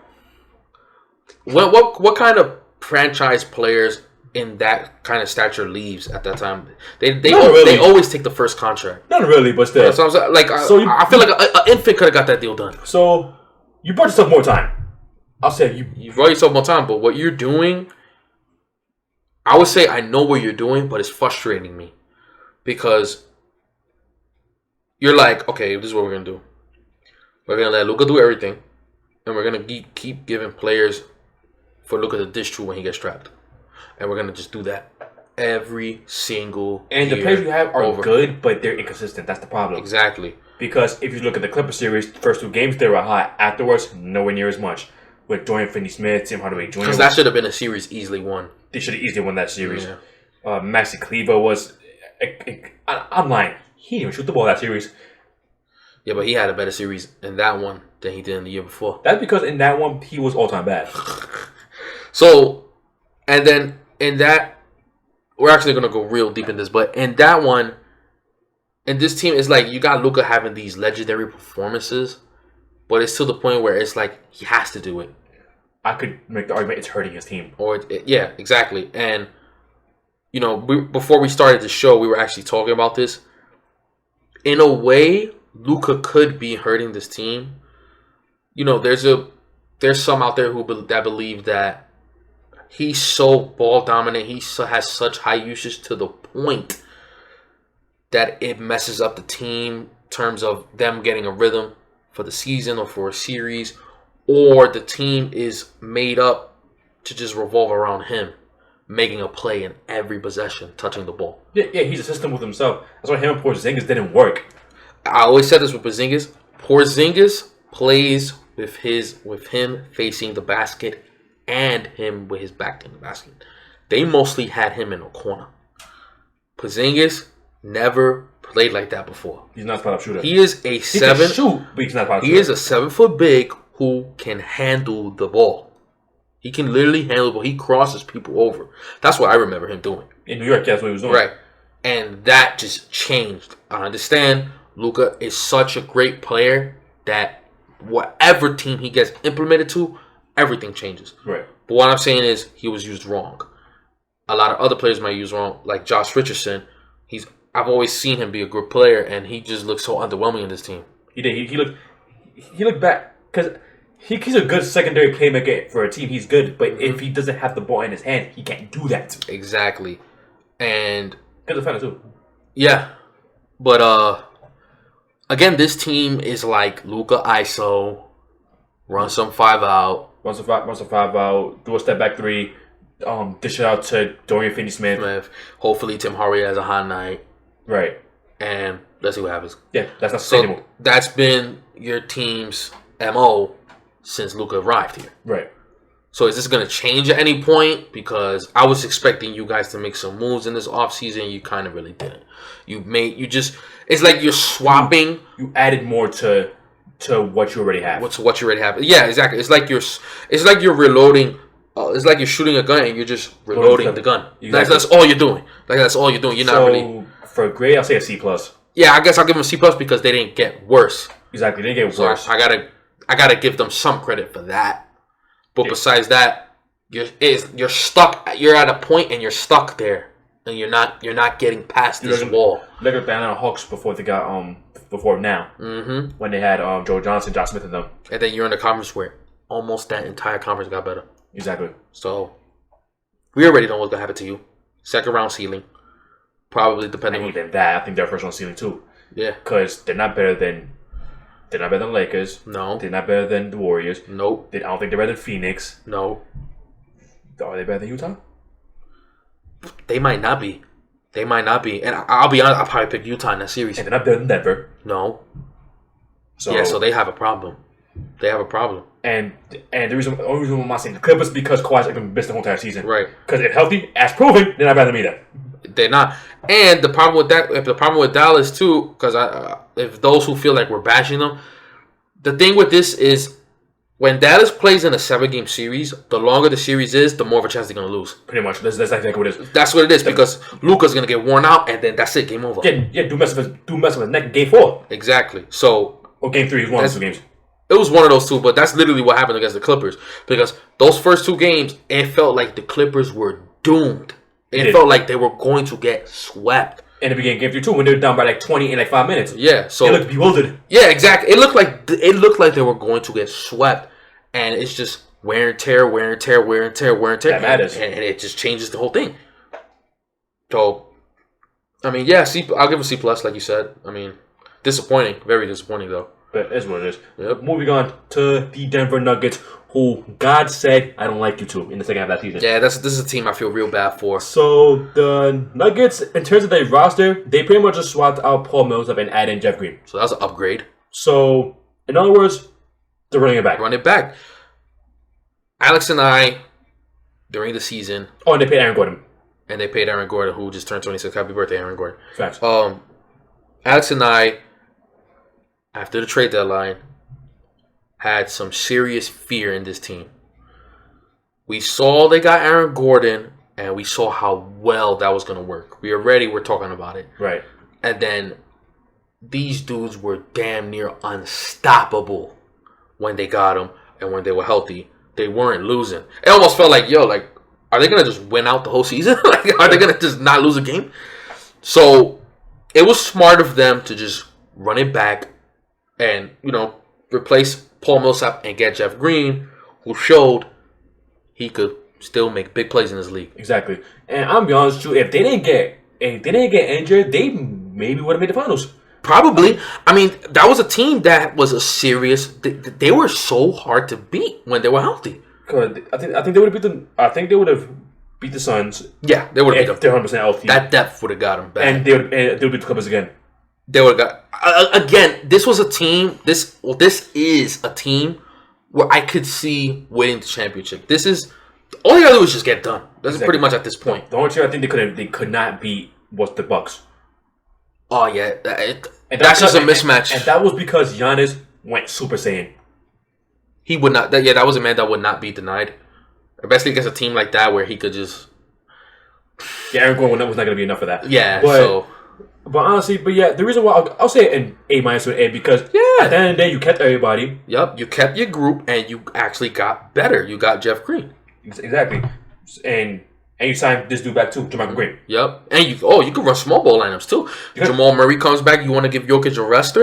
What kind of franchise players in that kind of stature leaves at that time? They always take the first contract. Not really, but still. So I'm saying, like, I feel like an infant could have got that deal done. So you brought yourself more time. I'll say you brought yourself more time, but what you're doing, I would say I know what you're doing, but it's frustrating me because you're like, okay, this is what we're gonna do. We're gonna let Luka do everything, and we're gonna keep giving players for Luka to dish to when he gets trapped, and we're gonna just do that every single year. And the players you have are good, but they're inconsistent. That's the problem. Exactly. Because if you look at the Clipper series, the first 2 games they were hot. Afterwards, nowhere near as much. With Dorian Finney-Smith, Tim Hardaway Jr. Because that should have been a series easily won. They should have easily won that series. Yeah. Maxi Kleber was... I'm lying. He didn't even shoot the ball that series. Yeah, but he had a better series in that one than he did in the year before. That's because in that one, he was all-time bad. So, and then in that... We're actually going to go real deep in this, but in that one, in this team, it's like you got Luka having these legendary performances, but it's to the point where it's like he has to do it. I could make the argument it's hurting his team. Yeah, exactly. And, you know, before we started the show, we were actually talking about this. In a way, Luka could be hurting this team. You know, there's some out there that believe that he's so ball dominant. He has such high usage to the point that it messes up the team in terms of them getting a rhythm for the season or for a series, or the team is made up to just revolve around him, making a play in every possession, touching the ball. Yeah, he's a system with himself. That's why him and Porzingis didn't work. I always said this with Porzingis. Porzingis plays with him facing the basket and him with his back in the basket. They mostly had him in a corner. Porzingis never played like that before. He's not a spot-up shooter. He is a he can shoot, but he's not a spot-up shooter. He is a 7-foot big who can handle the ball. He can literally handle the ball. He crosses people over. That's what I remember him doing. In New York, that's what he was doing. Right. And that just changed. I understand Luka is such a great player that whatever team he gets implemented to, everything changes. Right. But what I'm saying is he was used wrong. A lot of other players might use wrong, like Josh Richardson. I've always seen him be a good player, and he just looks so underwhelming in this team. He did. He looked back because he's a good secondary playmaker for a team. He's good, but if he doesn't have the ball in his hand, he can't do that. Exactly, and good defender too. Yeah, but again, this team is like Luka ISO, run some 5 out, run some 5 out, do a step back 3, dish it out to Dorian Finney-Smith. Hopefully, Tim Hardaway has a hot night. Right. And let's see what happens. Yeah, that's not sustainable. So that's been your team's MO since Luka arrived here. Right. So is this going to change at any point? Because I was expecting you guys to make some moves in this offseason. You kind of really didn't. It's like you're swapping. You added more to what you already have. To what you already have. Yeah, exactly. It's like you're reloading. It's like you're shooting a gun and you're just reloading the gun. Exactly. That's all you're doing. That's all you're doing. You're not really. For a grade, I'll say a C+. Yeah, I guess I'll give them a C+ because they didn't get worse. Exactly, they didn't get worse. I gotta give them some credit for that. But besides that, you're stuck. You're at a point and you're stuck there, and you're not getting past this wall. Look at the Atlanta Hawks before they got before now. Mm-hmm. When they had Joe Johnson, Josh Smith, and them. And then you're in a conference where almost that entire conference got better. Exactly. So we already know what's gonna happen to you. Second round ceiling. Probably depending on even that. I think they're first round ceiling too. Yeah. Because they're not better than Lakers. No. They're not better than the Warriors. Nope. I don't think they're better than Phoenix. No. Are they better than Utah? They might not be. They might not be. And I'll be honest, I'll probably pick Utah in that series. And they're not better than Denver. No. So so they have a problem. They have a problem. And the only reason why I'm not saying the Clippers is because Kawhi's been missed the whole entire season. Right. Because if healthy, as proven, they're not better than me then. They're not. And the problem with Dallas too, because if those who feel like we're bashing them, the thing with this is when Dallas plays in a 7-game series, the longer the series is, the more of a chance they're gonna lose. Pretty much. That's exactly what it is. That's what it is because Luka's gonna get worn out, and then that's it, game over. Yeah. Do mess with his neck in Game 4 Exactly. So or Game 3 is one of those 2 games. It was one of those two, but that's literally what happened against the Clippers because those first 2 games, it felt like the Clippers were doomed. It felt like they were going to get swept. In the beginning, Game 3 too, when they were down by like 20 in like 5 minutes. Yeah, so they looked bewildered. Yeah, exactly. It looked like they were going to get swept, and it's just wear and tear. That matters, and it just changes the whole thing. So, I mean, yeah, I'll give a C+, like you said. I mean, disappointing, very disappointing though. But it's what it is. Yep. Moving on to the Denver Nuggets, who God said I don't like you to in the second half of that season. Yeah, this is a team I feel real bad for. So the Nuggets, in terms of their roster, they pretty much just swapped out Paul Millsap and added in Jeff Green. So that's an upgrade. So, in other words, they're running it back. Run it back. Alex and I, during the season... Oh, and they paid Aaron Gordon. And they paid Aaron Gordon, who just turned 26. Happy birthday, Aaron Gordon. Facts. Alex and I, after the trade deadline, had some serious fear in this team. We saw they got Aaron Gordon, and we saw how well that was going to work. We already were talking about it. Right. And then these dudes were damn near unstoppable when they got them and when they were healthy. They weren't losing. It almost felt like, are they going to just win out the whole season? Are they going to just not lose a game? So it was smart of them to just run it back and, replace Paul Millsap and get Jeff Green, who showed he could still make big plays in this league. Exactly. And I'm be honest with you, if they didn't get injured, they maybe would have made the finals. Probably. I mean, that was a team that was a serious. They were so hard to beat when they were healthy. I think they would have beat them. I think they would have beat the Suns. Yeah, they would have beat them. They're 100% healthy. That depth would have got them back. And they would beat the Clippers again. They would have got again. This was a team. This is a team where I could see winning the championship. This is all you gotta do is just get it done. That's pretty much at this point. The only team I think they could not beat was the Bucks. Oh yeah, that's just a mismatch. And that was because Giannis went Super Saiyan. He would not. That was a man that would not be denied, especially against a team like that where he could just. Yeah, Aaron Gordon was not going to be enough for that. Yeah, but honestly, the reason why I'll say it in A- to an A because at the end of the day, you kept everybody. Yep, you kept your group and you actually got better. You got Jeff Green. Exactly, and you signed this dude back too, JaMychal Green. Yep, and you can run small ball lineups too. Jamal Murray comes back. You want to give Jokic a rest?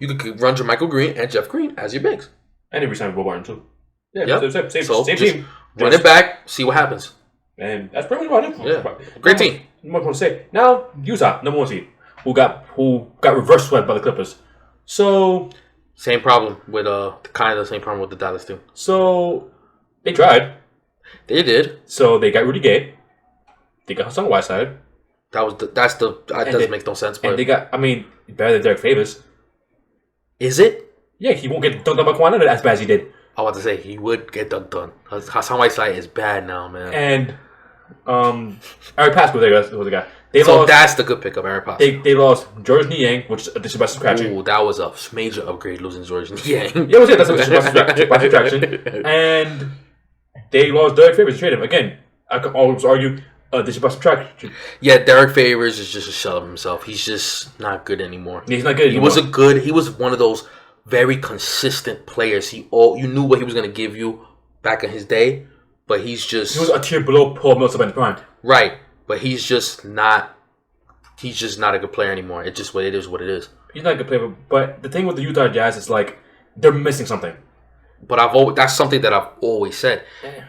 You could run JaMychal Green and Jeff Green as your bigs. And he re-signed Will Barton too. Yeah, yep. same team. Run it back, see what happens. And that's pretty much about it. Yeah, great team. What I'm going to say now, Utah, number 1 seed, who got reverse swept by the Clippers. So same problem with kind of the same problem with the Dallas team. So they tried. They did. So they got Rudy Gay. They got Hassan Whiteside. That doesn't make no sense. But and they got, better than Derek Favors. Is it? Yeah, he won't get dunked on by Kawhi Leonard as bad as he did. I was about to say he would get dunked on. Hassan Whiteside is bad now, man. And Eric Pascal was the guy. That's the good pickup, Eric Pascal. They lost George Niang, which is a disrespect subtraction. Ooh, that was a major upgrade losing George Niang. Yeah, that's a disrespect subtraction. And they lost Derek Favors to trade him. Again, I could always argue disrespect subtraction. Yeah, Derek Favors is just a shell of himself. He's just not good anymore. He's not good anymore. He was one of those very consistent players. You knew what he was going to give you back in his day, but he was a tier below Paul Millsap in the prime. Right, but he's just not a good player anymore. It's just what it is. He's not a good player, but the thing with the Utah Jazz is like they're missing something. But that's something that I've always said. Yeah.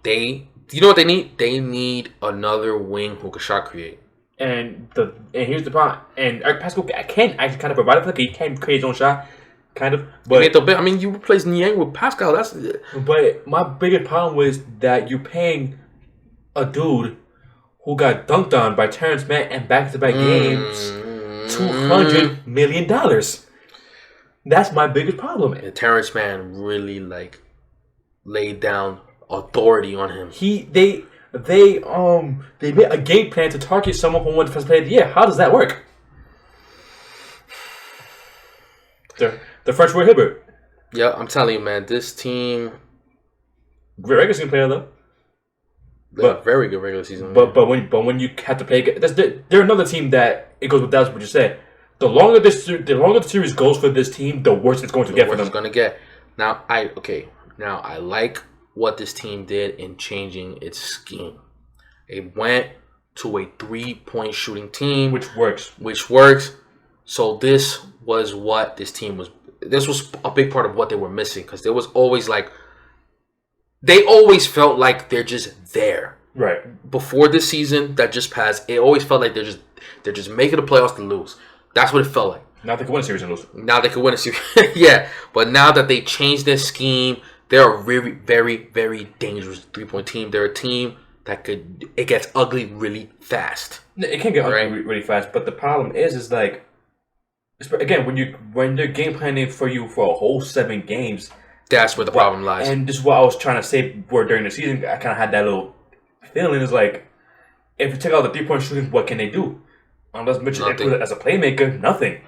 They you know what they need? They need another wing who can shot create. And here's the problem. And Eric Pascal can actually kind of provide it. Like he can create his own shot. Kind of, but you replace Niang with Pascal. But my biggest problem was that you're paying a dude who got dunked on by Terrence Mann in back-to-back games, $200 million. That's my biggest problem. And Terrence Mann really laid down authority on him. They made a game plan to target someone who won Defensive Player of the Year. How does that work? The French Roy Hibbert. Yeah, I'm telling you, man, this team. Great regular season player though. But very good regular season. But when you have to play, they're another team that it goes without what you said. The longer the series goes for this team, the worse it's going to get for them. It's going to get. Now I like what this team did in changing its scheme. It went to a 3-point shooting team, which works. So this was what this team was. This was a big part of what they were missing because there was always they always felt like they're just there. Right. Before this season that just passed, it always felt like they're just making the playoffs to lose. That's what it felt like. Now they can win a series and lose. Now they can win a series. Yeah. But now that they changed their scheme, they're a very, very, very dangerous 3-point team. They're a team that it gets ugly really fast. It can get ugly really fast, but the problem is again, when they're game planning for you for a whole 7 games, that's where the problem lies. And this is what I was trying to say during the season. I kind of had that little feeling. It's like, if you take out the 3-point shooting, what can they do? Unless Mitchell put it as a playmaker, nothing.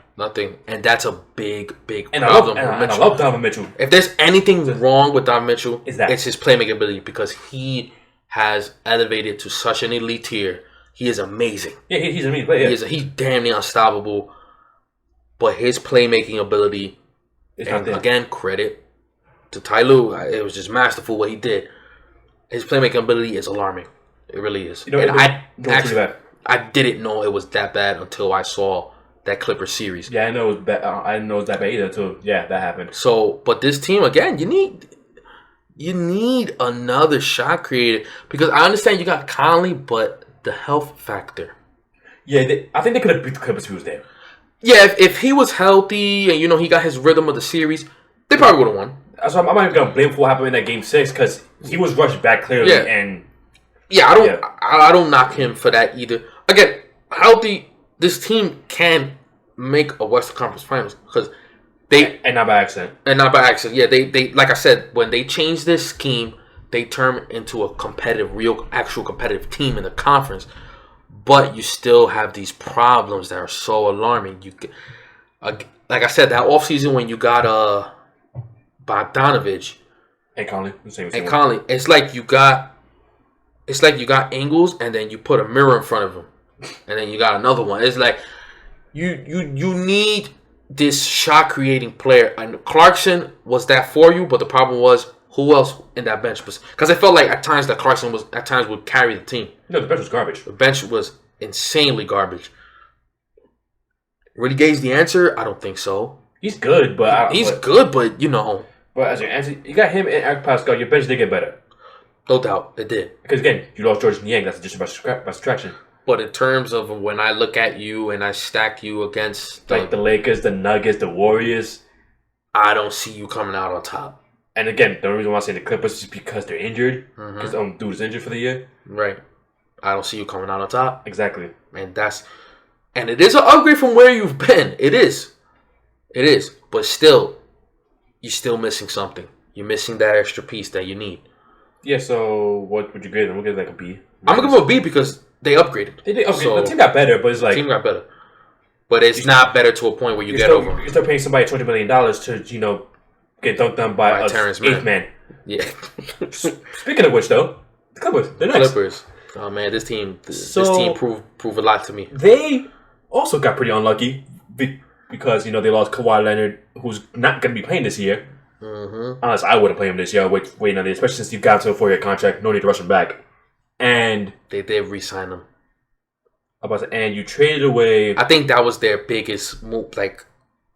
And that's a big, big problem. I love Donovan Mitchell. If there's anything wrong with Donovan Mitchell, it's his playmaking ability because he has elevated to such an elite tier. He is amazing. Yeah, he's an amazing player. He's damn near unstoppable. But his playmaking ability, and again, credit to Ty Lue. It was just masterful what he did. His playmaking ability is alarming. It really is. I didn't know it was that bad until I saw that Clippers series. Yeah, I know it was bad. I didn't know it was that bad either until that happened. So, but this team again, you need another shot creator because I understand you got Conley, but the health factor. Yeah, I think they could have beat the Clippers if he was there. Yeah, if he was healthy and he got his rhythm of the series, they probably would have won. So I'm not even gonna blame for what happened in that game 6 because he was rushed back clearly. Yeah. And I don't knock him for that either. Again, healthy, this team can make a Western Conference Finals because and not by accident. Yeah, they like I said, when they changed this scheme, they turned into a competitive, actual competitive team in the conference. But you still have these problems that are so alarming. Like I said, that offseason when you got Bogdanovich and Conley, it's like you got angles and then you put a mirror in front of him, and then you got another one. It's like you need this shot creating player, and Clarkson was that for you. But the problem was who else in that bench was because it felt like at times that Clarkson would carry the team. No, the bench was garbage. The bench was insanely garbage. Really Gay's the answer? I don't think so. He's good, but But as your answer, you got him and Eric Pascal. Your bench did get better. No doubt, it did. Because again, you lost George Niang. That's just by subtraction. But in terms of when I look at you and I stack you against the Lakers, the Nuggets, the Warriors, I don't see you coming out on top. And again, the reason why I say the Clippers is because they're injured. Because dude is injured for the year. Right. I don't see you coming out on top. Exactly. And it is an upgrade from where you've been. It is. But still, you're still missing something. You're missing that extra piece that you need. Yeah, so what would you grade them? We'll give it like a B. I'm going to give them a B because they upgraded. They did upgrade. So, the team got better, but it's like... The team got better. But it's not better to a point where you get over. You're still paying somebody $20 million to, get dunked on by Terrence eighth man. Yeah. Speaking of which, though, the Clippers. They're next. Clippers. Oh, man, this team proved a lot to me. They also got pretty unlucky because, they lost Kawhi Leonard, who's not going to be playing this year. Unless I would have played him this year, waiting on it, especially since you got to a 4-year contract. No need to rush him back. And they did re-sign him. And you traded away. I think that was their biggest move. Like,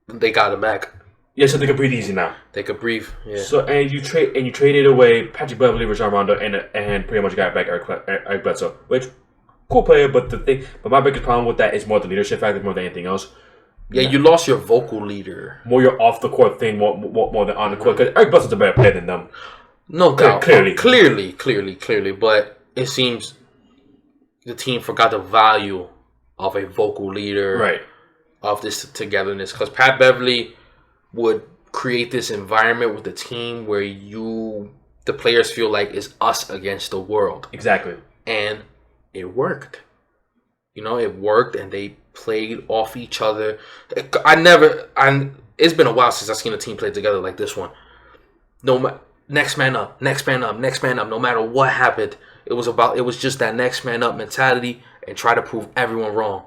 they got him back. Yeah, so they could breathe easy now. They could breathe. Yeah. So you traded away Patrick Beverley, Rajon Rondo, and pretty much got back Eric Bledsoe, which cool player. But my biggest problem with that is more the leadership factor more than anything else. Yeah, you lost your vocal leader. More your off the court thing, more than on the court. Because Eric Bledsoe's a better player than them. No doubt. Clearly. But it seems the team forgot the value of a vocal leader, Right. of this togetherness. Because Pat Beverly would create this environment with the team where the players feel like it's us against the world. Exactly. And it worked. It worked, and they played off each other. It's been a while since I've seen a team play together like this one. Next man up, next man up, next man up. No matter what happened, it was just that next man up mentality and try to prove everyone wrong.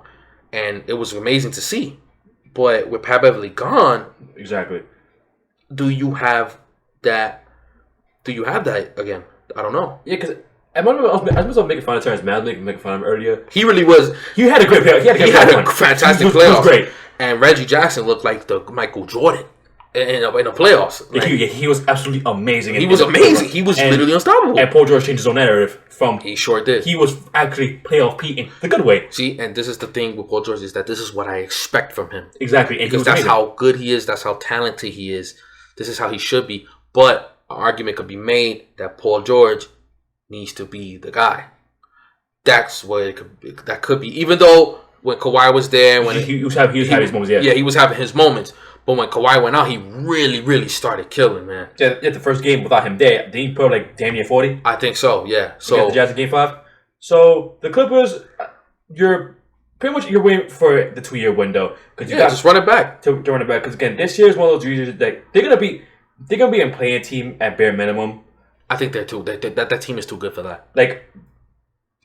And it was amazing to see. But with Pat Beverly gone, exactly. Do you have that again? I don't know. Yeah, because I was making fun of Terrence Mann, making fun of him earlier. He really was. He had a great playoff. He had a fantastic playoff. He was great. And Reggie Jackson looked like the Michael Jordan in the playoffs. Like, he was absolutely amazing. He was amazing. He was literally unstoppable. And Paul George changed his own narrative from... He sure did. He was actually playoff Pete in the good way. See, and this is the thing with Paul George, is that this is what I expect from him. Exactly. And because that's how good he is. That's how talented he is. This is how he should be. But an argument could be made that Paul George needs to be the guy. That's what that could be. Even though when Kawhi was there, when he was having his moments, yeah. Yeah, he was having his moments. But when Kawhi went out, he really, really started killing, man. Yeah, the first game without him there, did he put like damn near 40? I think so, yeah. So the Jazz in Game 5. So the Clippers, you're waiting for the 2-year window, because just run it back. To run it back, because again, this year is one of those years that they're gonna be in playing team at bare minimum. I think they're too. That team is too good for that. Like,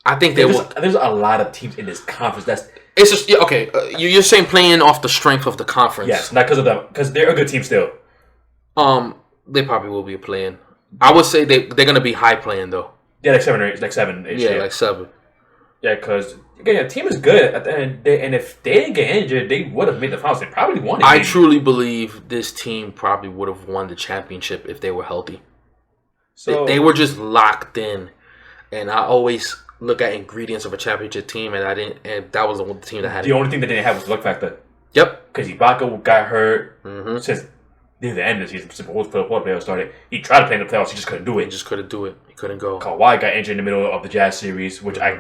I think they will. There's a lot of teams in this conference. It's just okay. You're saying playing off the strength of the conference. Yes, not because of them, because they're a good team still. They probably will be playing. I would say they're gonna be high playing though. Yeah, like 7 or 8, like 7. Yeah, like 7. Yeah, because again, the team is good at the end, and if they didn't get injured, they would have made the finals. They probably won it. I truly believe this team probably would have won the championship if they were healthy. So they were just locked in, and I always look at ingredients of a championship team, and that was the team that had the only thing that they didn't have was the luck factor. Yep, because Ibaka got hurt since near the end of the season. Before the playoffs started, he tried to play in the playoffs. He just couldn't do it. He couldn't go. Kawhi got injured in the middle of the Jazz series, which I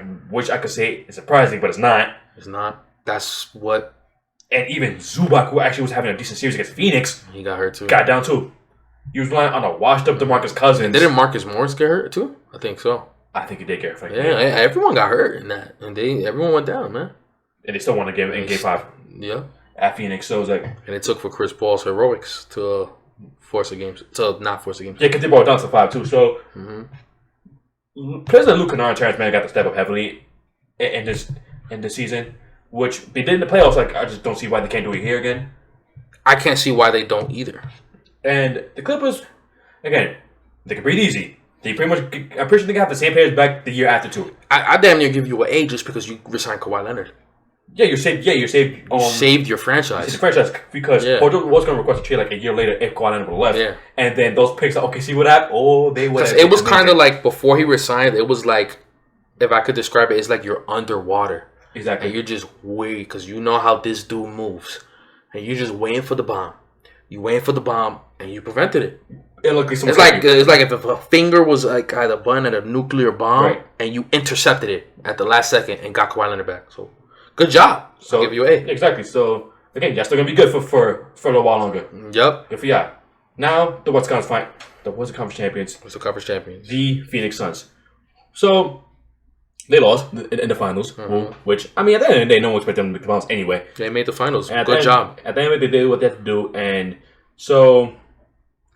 could say is surprising, but it's not. It's not. That's what. And even Zubac, who actually was having a decent series against Phoenix, he got hurt too. Got down too. He was relying on a washed-up DeMarcus Cousins. And didn't Marcus Morris get hurt too? I think so. I think he did get hurt. Yeah, everyone got hurt in that, and everyone went down, man. And they still won the game in Game 5. Yeah. At Phoenix, so it was like. And it took for Chris Paul's heroics to force a game, to not force a game. Yeah, because they brought it down to 5 too. So players like Luke Kennard and Terrence Mann got to step up heavily in this season, which they did in the playoffs. Like, I just don't see why they can't do it here again. I can't see why they don't either. And the Clippers, again, they can breathe easy. They pretty much, I'm pretty sure they have the same players back the year after too. I damn near give you an A just because you resigned Kawhi Leonard. Yeah, you saved. You saved your franchise. Saved the franchise because Paul George was going to request a trade like a year later if Kawhi Leonard would have left. Yeah. And then those picks, okay, see what happened? Oh, they would. It was kind of like before he resigned. It was like, if I could describe it, it's like you're underwater. Exactly. And you're just waiting because you know how this dude moves, and you're just waiting for the bomb. You waiting for the bomb, and you prevented it. It's like if a finger was like at the button at a nuclear bomb, and you intercepted it at the last second and got Kawhi Leonard back. So, good job. So I'll give you an A. Exactly. So again, you're still gonna be good for a little while longer. Yep. Good for you. Now the Western Conference champions. What's the conference champions? The Phoenix Suns. So they lost in the finals, which I mean at the end of the day, no one expected them to make the finals anyway. They made the finals. Good job. At the end of the day, they did what they had to do, and so.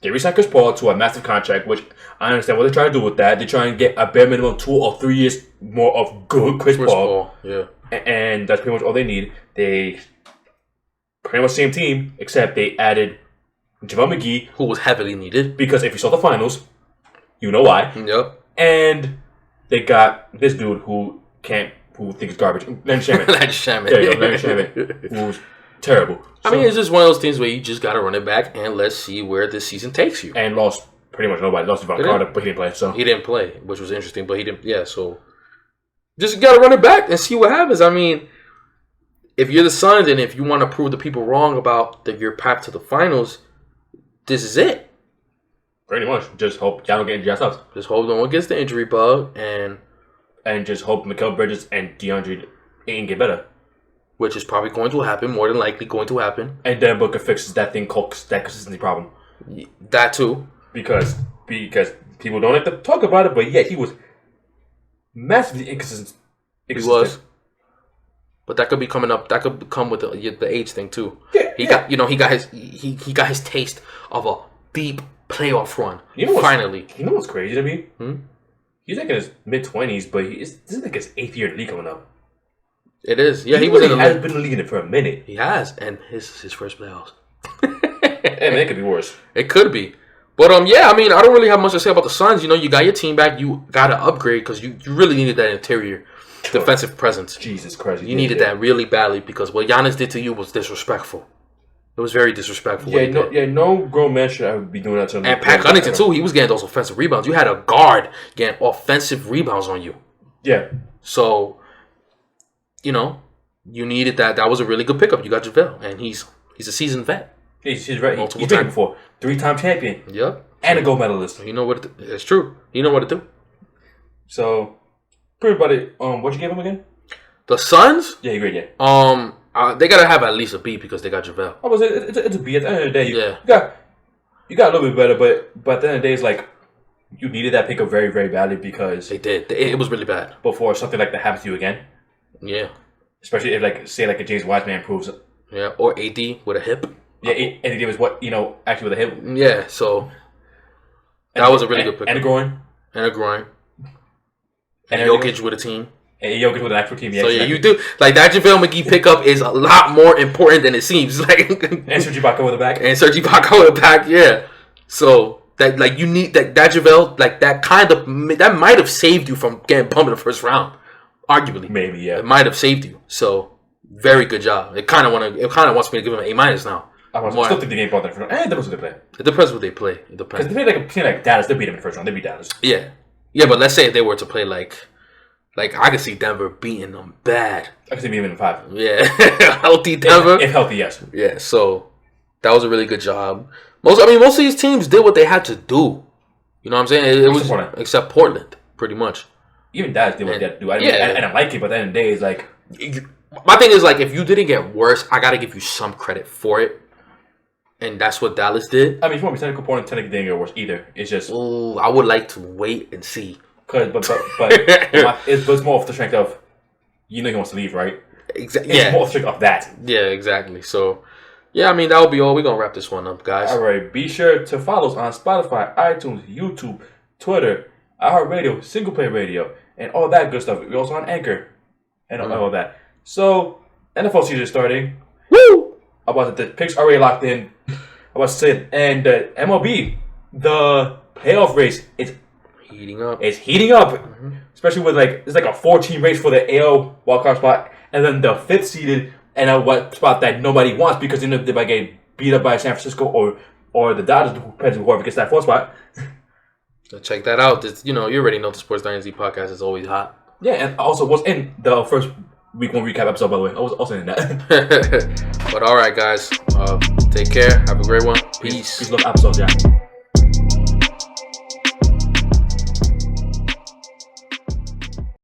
They re-signed Chris Paul to a massive contract, which I understand what they're trying to do with that. They're trying to get a bare minimum 2 or 3 years more of good Chris Paul. Yeah. And that's pretty much all they need. They pretty much same team, except they added JaVale McGee. Who was heavily needed. Because if you saw the finals, you know why. Yep. And they got this dude who thinks garbage. Landry Shamet. There you go, Landry Shamet. Who's terrible. I mean, it's just one of those things where you just got to run it back and let's see where this season takes you. And lost pretty much nobody. Lost Devon Carter, but he didn't play. So he didn't play, which was interesting. But he didn't. Yeah, so just got to run it back and see what happens. I mean, if you're the Suns and if you want to prove the people wrong about your path to the finals, this is it. Pretty much. Just hope y'all don't get injured yourselves. Just hope no one gets the injury bug and and just hope Mikal Bridges and DeAndre Ayton get better. Which is probably going to happen, more than likely going to happen. And then Booker fixes that consistency problem. That too. Because people don't like to talk about it, but yeah, he was massively inconsistent. He was. But that could be coming up. That could come with the age thing too. Yeah, he got his taste of a deep playoff run. Finally. You know what's crazy to me? He's like in his mid-20s, but this is like his 8th year in the league coming up. It is. Yeah, he really has been in the league in it for a minute. He has, and his first playoffs. I mean, it could be worse. It could be. But yeah, I mean, I don't really have much to say about the Suns. You know, you got your team back. You got to upgrade because you really needed that interior defensive presence. Jesus Christ. You needed that really badly because what Giannis did to you was disrespectful. It was very disrespectful. No grown man should be doing that to him. And Pat Connaughton, too, he was getting those offensive rebounds. You had a guard getting offensive rebounds on you. Yeah. So, you know, you needed that. That was a really good pickup. You got JaVale, and he's a seasoned vet. He's right. He's been before. 3-time champion. Yep. And a gold medalist. You know what it's true. You know what to do. So, pretty about it. What you gave him again? The Suns? Yeah, you agreed, yeah. They gotta have at least a B because they got JaVale. I was it's a B. At the end of the day, you got a little bit better, but at the end of the day, it's like you needed that pickup very, very badly because they did. It was really bad before something like that happens to you again. Yeah, especially if a James Wiseman proves it. Yeah, or AD with a hip. Yeah, AD was actually with a hip. Yeah, so that was a really good pickup. And a groin. And Jokic with a team. And Jokic with an actual team, yeah. So exactly. You do that JaVale McGee pickup is a lot more important than it seems. And Serge Ibaka with a back. And Serge Ibaka with a back, yeah. So that you need that JaVale that might have saved you from getting bumped in the first round, arguably. Maybe, yeah. It might have saved you. So very good job. It kind of wants me to give him an A- now. I still think they ain't bumped in the first round. It depends what they play. It depends what they play. It depends. Because they play like a team like Dallas, they beat them in the first round. They beat Dallas. Yeah, but let's say if they were to play like I could see Denver beating them bad. I could see them in 5. Yeah, healthy Denver. If healthy, yes. Yeah, so that was a really good job. Most of these teams did what they had to do. You know what I'm saying? It was except Portland, pretty much. Even Dallas did what they had to do. I don't like it, but at the end of the day, it's like my thing is like if you didn't get worse, I gotta give you some credit for it. And that's what Dallas did. I mean, if you want to be technical, Portland technically didn't get worse either. It's just I would like to wait and see. But it's more off the strength of he wants to leave, right? Exactly. It's more off the strength of that. Yeah, exactly. So, yeah, I mean that will be all. We're gonna wrap this one up, guys. All right. Be sure to follow us on Spotify, iTunes, YouTube, Twitter, iHeartRadio, Single Play Radio, and all that good stuff. We're also on Anchor and all that. So, NFL season is starting. Woo! The picks already locked in. I was saying, and MLB, the playoff race is heating up. It's heating up, especially with it's like a 4-team race for the AL wildcard spot, and then the 5th seeded and what spot that nobody wants because they might get beat up by San Francisco or the Dodgers, depends on whoever gets that 4th spot. So check that out. You already know the Sports Dynasty podcast is always hot. Yeah, and also was in the first Week 1 recap episode, by the way. I was also in that. But all right, guys. Take care. Have a great one. Peace. Peace, love episodes, yeah.